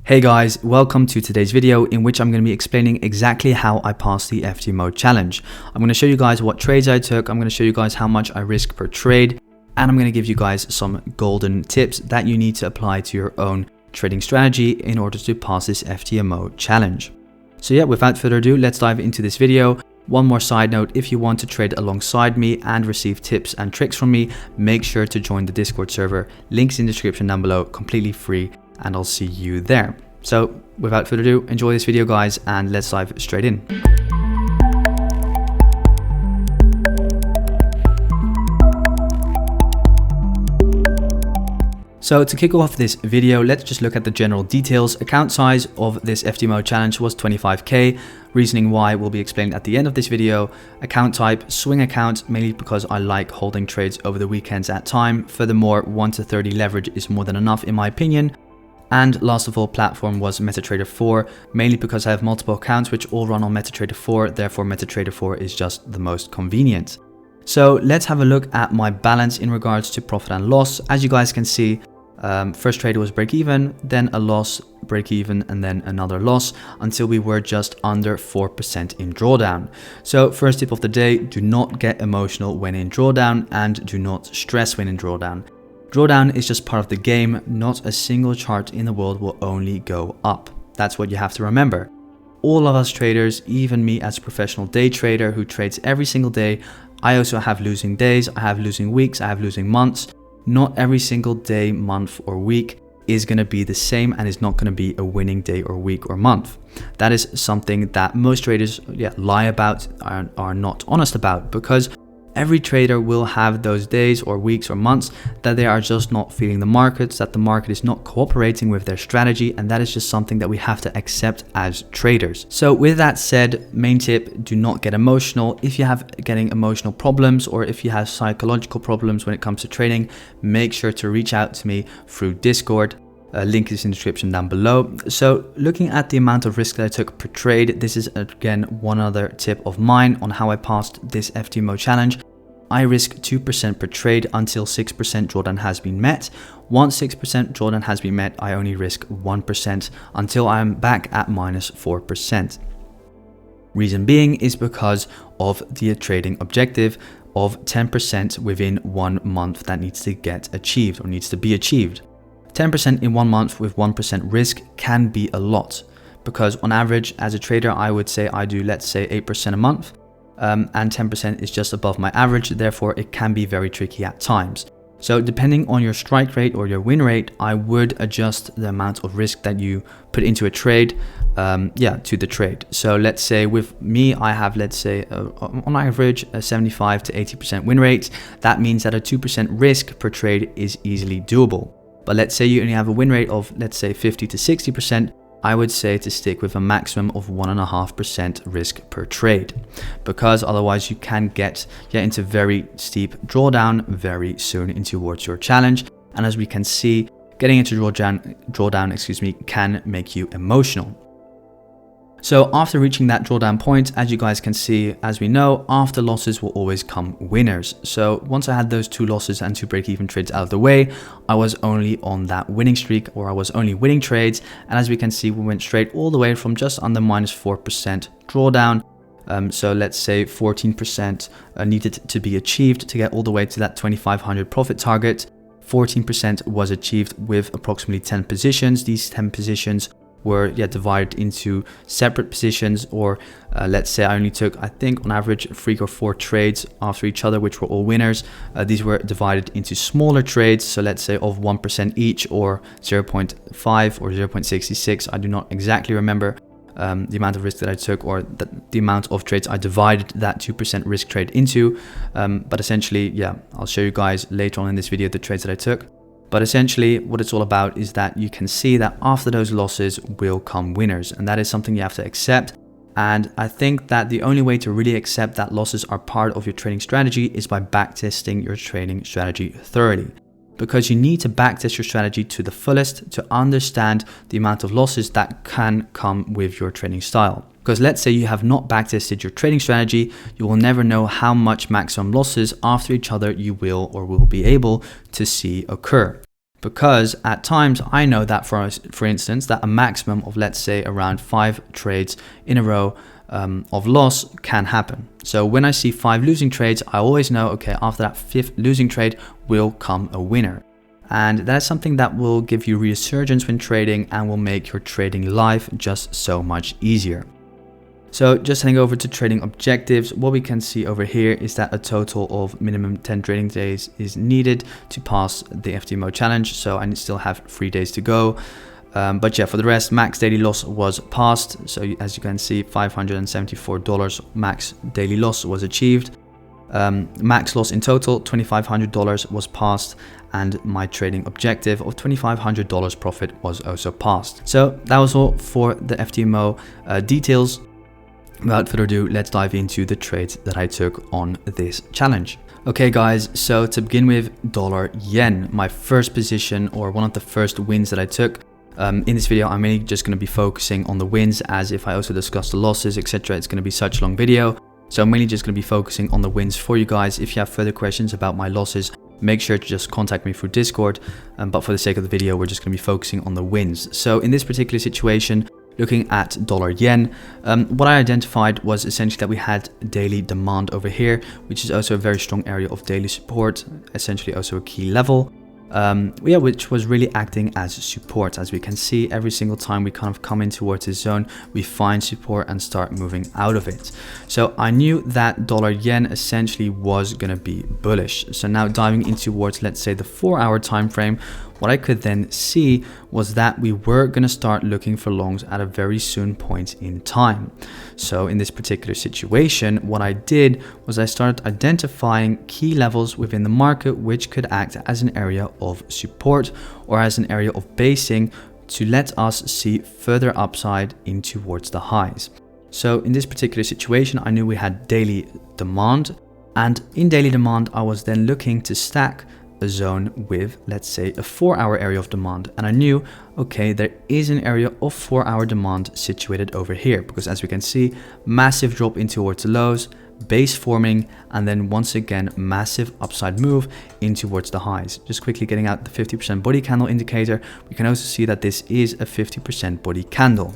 Hey guys, welcome to today's video in which I'm going to be explaining exactly how I passed the FTMO challenge. I'm going to show you guys what trades I took, I'm going to show you guys how much I risk per trade, and I'm going to give you guys some golden tips that you need to apply to your own trading strategy in order to pass this FTMO challenge. So yeah, without further ado, let's dive into this video. One more side note, if you want to trade alongside me and receive tips and tricks from me, make sure to join the Discord server. Links in the description down below, completely free, and I'll see you there. So without further ado, enjoy this video guys, and let's dive straight in. So to kick off this video, let's just look at the general details. Account size of this FTMO challenge was 25k. Reasoning why will be explained at the end of this video. Account type, swing account, mainly because I like holding trades over the weekends at time. Furthermore, 1 to 30 leverage is more than enough in my opinion. And last of all, platform was MetaTrader 4, mainly because I have multiple accounts which all run on MetaTrader 4, therefore MetaTrader 4 is just the most convenient. So let's have a look at my balance in regards to profit and loss. As you guys can see, first trade was break even, then a loss, break even, and then another loss until we were just under 4% in drawdown. So first tip of the day, do not get emotional when in drawdown and do not stress when in drawdown. Drawdown is just part of the game. Not a single chart in the world will only go up. That's what you have to remember. All of us traders, even me as a professional day trader who trades every single day, I also have losing days, I have losing weeks, I have losing months. Not every single day, month or week is going to be the same and is not going to be a winning day or week or month. That is something that most traders lie about, are not honest about, because every trader will have those days or weeks or months that they are just not feeling the markets, that the market is not cooperating with their strategy, and that is just something that we have to accept as traders. So with that said, main tip, do not get emotional. If you have getting emotional problems or if you have psychological problems when it comes to trading, make sure to reach out to me through Discord. Link is in the description down below. So looking at the amount of risk that I took per trade, this is again one other tip of mine on how I passed this FTMO challenge. I risk 2% per trade until 6% drawdown has been met. Once 6% drawdown has been met, I only risk 1% until I am back at minus 4%. Reason being is because of the trading objective of 10% within 1 month that needs to get achieved or needs to be achieved. 10% in 1 month with 1% risk can be a lot, because on average as a trader I would say I do, let's say, 8% a month, and 10% is just above my average, therefore it can be very tricky at times. So depending on your strike rate or your win rate, I would adjust the amount of risk that you put into a trade to the trade. So let's say with me I have, let's say on average a 75 to 80% win rate. That means that a 2% risk per trade is easily doable. But let's say you only have a win rate of, let's say, 50 to 60%, I would say to stick with a maximum of 1.5% risk per trade, because otherwise you can get into very steep drawdown very soon in towards your challenge. And as we can see, getting into drawdown can make you emotional. So after reaching that drawdown point, as you guys can see, as we know, after losses will always come winners. So once I had those 2 losses and 2 break-even trades out of the way, I was only on that winning streak, or I was only winning trades. And as we can see, we went straight all the way from just under minus 4% drawdown. So let's say 14% needed to be achieved to get all the way to that 2,500 profit target. 14% was achieved with approximately 10 positions. These 10 positions were divided into separate positions, or let's say I only took, I think on average, 3 or 4 trades after each other, which were all winners. These were divided into smaller trades, so let's say of 1% each, or 0.5 or 0.66. I do not exactly remember the amount of risk that I took, or the amount of trades I divided that 2% risk trade into. But essentially, I'll show you guys later on in this video the trades that I took. But essentially what it's all about is that you can see that after those losses will come winners, and that is something you have to accept. And I think that the only way to really accept that losses are part of your trading strategy is by backtesting your trading strategy thoroughly, because you need to backtest your strategy to the fullest to understand the amount of losses that can come with your trading style. Because let's say you have not backtested your trading strategy, you will never know how much maximum losses after each other you will or will be able to see occur. Because at times I know that for instance, that a maximum of, let's say, around 5 trades in a row of loss can happen. So when I see 5 losing trades, I always know, okay, after that 5th losing trade will come a winner. And that's something that will give you resurgence when trading and will make your trading life just so much easier. So just heading over to trading objectives, what we can see over here is that a total of minimum 10 trading days is needed to pass the FTMO challenge. So I still have 3 days to go. But yeah, for the rest, max daily loss was passed. So as you can see, $574 max daily loss was achieved. Max loss in total, $2,500 was passed, and my trading objective of $2,500 profit was also passed. So that was all for the FTMO details. Without further ado, let's dive into the trades that I took on this challenge. Okay guys, so to begin with, dollar yen, my first position, or one of the first wins that I took. In this video, I'm mainly just going to be focusing on the wins, as if I also discuss the losses, etc., it's going to be such a long video. So I'm mainly just going to be focusing on the wins for you guys. If you have further questions about my losses, make sure to just contact me through Discord. But for the sake of the video, we're just going to be focusing on the wins. So in this particular situation, looking at dollar yen, what I identified was essentially that we had daily demand over here, which is also a very strong area of daily support, essentially also a key level. Which was really acting as support. As we can see, every single time we kind of come in towards this zone, we find support and start moving out of it. So I knew that dollar yen essentially was going to be bullish. So now diving in towards, let's say, the 4-hour time frame, what I could then see was that we were going to start looking for longs at a very soon point in time. So in this particular situation, what I did was I started identifying key levels within the market which could act as an area of support or as an area of basing to let us see further upside in towards the highs. So in this particular situation, I knew we had daily demand, and in daily demand, I was then looking to stack a zone with, let's say, a 4-hour area of demand. And I knew, okay, there is an area of 4-hour demand situated over here, because as we can see, massive drop in towards the lows, base forming, and then once again, massive upside move in towards the highs. Just quickly getting out the 50% body candle indicator, we can also see that this is a 50% body candle.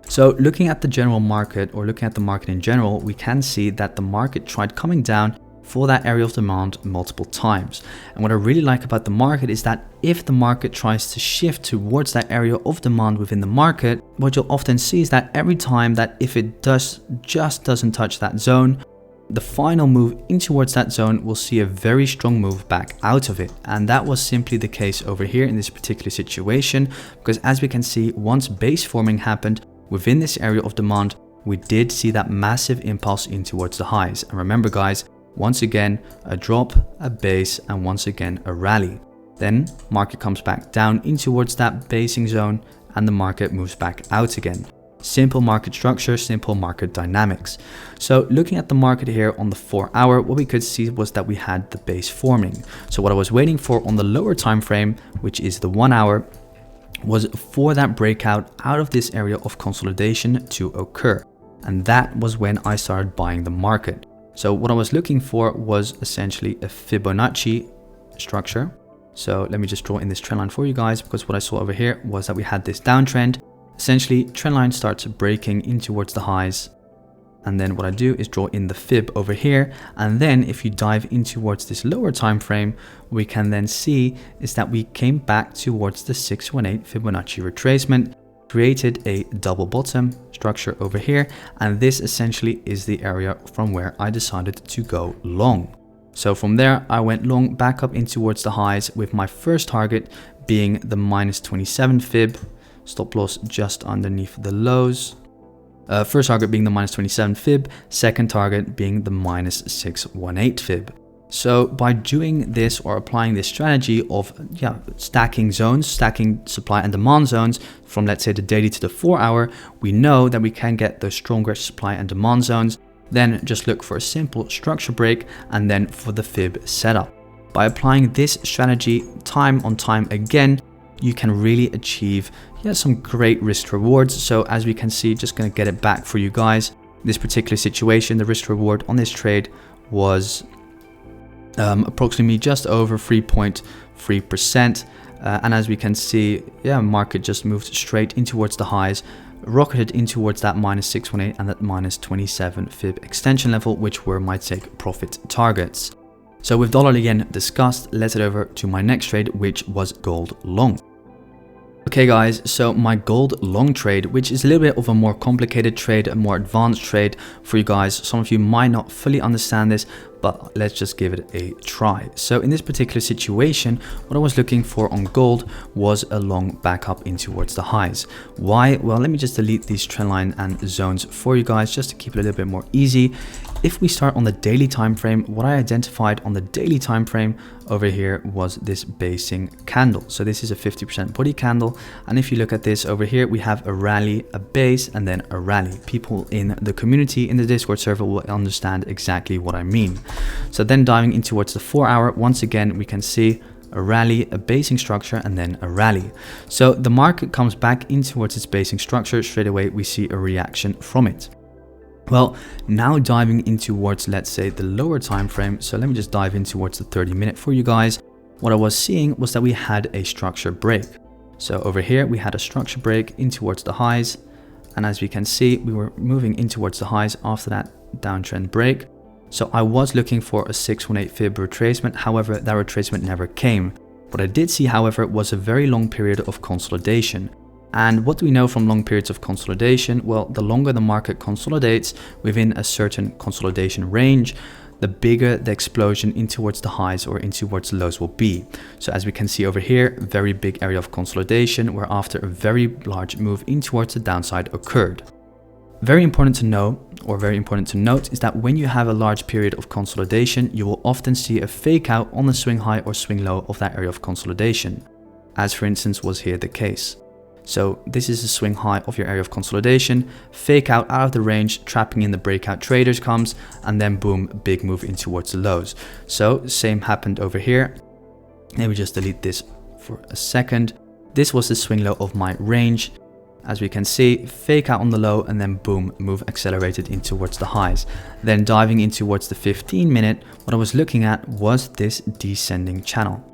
So looking at the general market, or looking at the market in general, we can see that the market tried coming down for that area of demand multiple times. And what I really like about the market is that if the market tries to shift towards that area of demand within the market, what you'll often see is that every time that if it just doesn't touch that zone, the final move in towards that zone will see a very strong move back out of it. And that was simply the case over here in this particular situation, because as we can see, once base forming happened within this area of demand, we did see that massive impulse in towards the highs. And remember guys, once again, a drop, a base, and once again, a rally. Then market comes back down in towards that basing zone and the market moves back out again. Simple market structure, simple market dynamics. So looking at the market here on the 4-hour, what we could see was that we had the base forming. So what I was waiting for on the lower time frame, which is the 1-hour, was for that breakout out of this area of consolidation to occur. And that was when I started buying the market. So what I was looking for was essentially a Fibonacci structure. So let me just draw in this trend line for you guys, because what I saw over here was that we had this downtrend. Essentially, trend line starts breaking in towards the highs. And then what I do is draw in the fib over here. And then if you dive in towards this lower time frame, we can then see is that we came back towards the 618 Fibonacci retracement, created a double bottom structure over here, and this essentially is the area from where I decided to go long. So from there I went long back up in towards the highs, with my first target being the -27 fib, stop loss just underneath the lows. First target being the -27 fib, second target being the -618 fib. So by doing this, or applying this strategy of stacking zones, stacking supply and demand zones from, let's say, the daily to the 4-hour, we know that we can get those stronger supply and demand zones. Then just look for a simple structure break and then for the fib setup. By applying this strategy time on time again, you can really achieve some great risk rewards. So as we can see, just going to get it back for you guys. This particular situation, the risk reward on this trade was approximately just over 3.4 3%. And as we can see, yeah, market just moved straight in towards the highs, rocketed in towards that minus 618 and that minus 27 fib extension level, which were my take profit targets. So with dollar yen discussed, let's head over to my next trade, which was gold long. Okay guys, so my gold long trade, which is a little bit of a more complicated trade, a more advanced trade for you guys. Some of you might not fully understand this, but let's just give it a try. So in this particular situation, what I was looking for on gold was a long back up in towards the highs. Why? Well, let me just delete these trend line and zones for you guys just to keep it a little bit more easy. If we start on the daily time frame, what I identified on the daily time frame over here was this basing candle. So this is a 50% body candle, and if you look at this over here, we have a rally, a base, and then a rally. People in the community in the Discord server will understand exactly what I mean. So then diving in towards the 4 hour, once again we can see a rally, a basing structure, and then a rally. So the market comes back in towards its basing structure. Straight away we see a reaction from it. Well, now diving in towards, let's say, the lower time frame. So let me just dive in towards the 30-minute for you guys. What I was seeing was that we had a structure break. So over here we had a structure break in towards the highs, and as we can see, we were moving in towards the highs after that downtrend break. So I was looking for a 618 fib retracement. However, that retracement never came. What I did see, however, was a very long period of consolidation. And what do we know from long periods of consolidation? Well, the longer the market consolidates within a certain consolidation range, the bigger the explosion in towards the highs or in towards the lows will be. So as we can see over here, very big area of consolidation where after a very large move in towards the downside occurred. Very important to know, or very important to note, is that when you have a large period of consolidation, you will often see a fake out on the swing high or swing low of that area of consolidation, as for instance was here the case. So this is a swing high of your area of consolidation, fake out of the range, trapping in the breakout traders comes, and then boom, big move in towards the lows. So same happened over here. Let me just delete this for a second. This was the swing low of my range. As we can see, fake out on the low and then boom, move accelerated in towards the highs. Then diving in towards the 15-minute, what I was looking at was this descending channel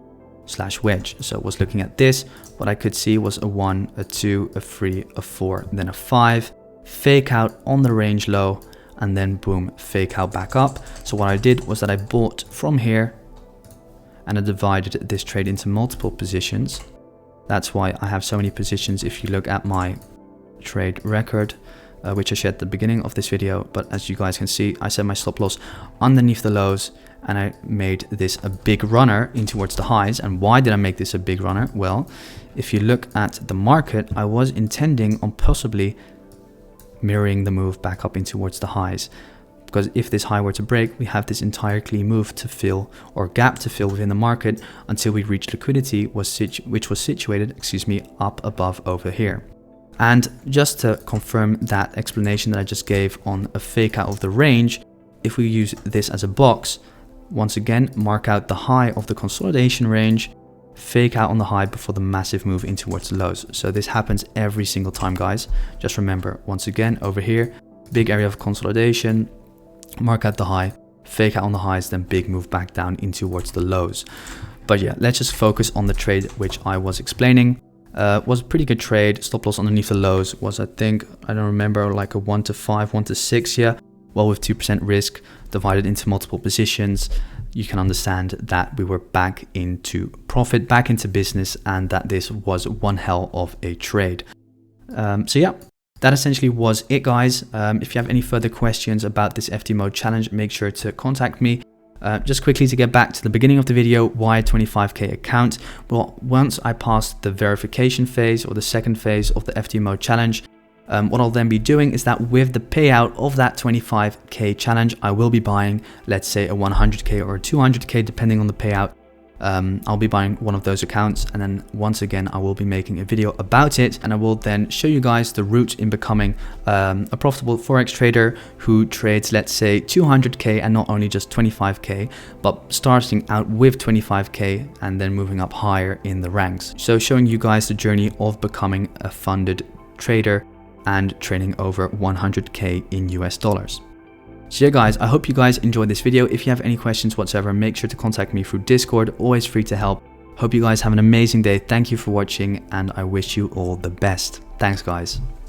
/ wedge. So I was looking at this. What I could see was a 1, a 2, a 3, a 4, then a 5, fake out on the range low, and then boom, fake out back up. So what I did was that I bought from here and I divided this trade into multiple positions. That's why I have so many positions if you look at my trade record, which I shared at the beginning of this video. But as you guys can see, I set my stop loss underneath the lows and I made this a big runner in towards the highs. And why did I make this a big runner? Well, if you look at the market, I was intending on possibly mirroring the move back up in towards the highs. Because if this high were to break, we have this entire clean move to fill, or gap to fill within the market until we reach liquidity, which was situated, up above over here. And just to confirm that explanation that I just gave on a fake out of the range, if we use this as a box, once again, mark out the high of the consolidation range, fake out on the high before the massive move in towards the lows. So this happens every single time, guys. Just remember, once again, over here, big area of consolidation, mark out the high, fake out on the highs, then big move back down in towards the lows. But yeah, let's just focus on the trade which I was explaining. Was a pretty good trade. Stop loss underneath the lows was, I think, I don't remember, like a 1 to 5, 1 to 6 here. Well, with 2% risk divided into multiple positions, you can understand that we were back into profit, back into business, and that this was one hell of a trade. So yeah, that essentially was it, guys. If you have any further questions about this FTMO challenge, make sure to contact me. Just quickly to get back to the beginning of the video, why 25k account? Well, once I passed the verification phase or the second phase of the FTMO challenge, what I'll then be doing is that with the payout of that 25k challenge, I will be buying, let's say, a 100k or a 200k, depending on the payout. I'll be buying one of those accounts, and then once again I will be making a video about it, and I will then show you guys the route in becoming a profitable forex trader who trades, let's say, 200k and not only just 25k, but starting out with 25k and then moving up higher in the ranks. So showing you guys the journey of becoming a funded trader and trading over 100k in US dollars. So yeah, guys, I hope you guys enjoyed this video. If you have any questions whatsoever, make sure to contact me through Discord, always free to help. Hope you guys have an amazing day. Thank you for watching, and I wish you all the best. Thanks, guys.